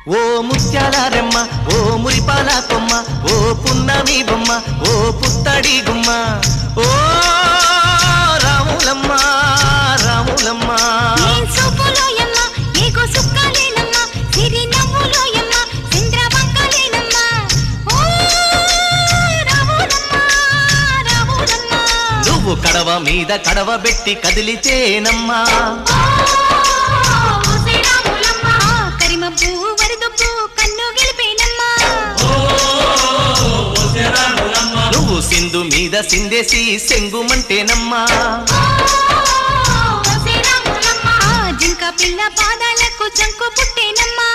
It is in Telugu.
ఓ ముత్యాల రెమ్మ ఓ మురిపాల కొమ్మ ఓ పున్నమి బొమ్మ ఓ పుత్తడి గుమ్మ ఓ రాములమ్మ రాములమ్మ నువ్వు కడవ మీద కడవ పెట్టి కదిలితేనమ్మా నువ్వు సింధు మీద సిందేసి సెంగుమంటేనమ్మా జింక పిల్ల పాదాలకు జంకు పుట్టేనమ్మా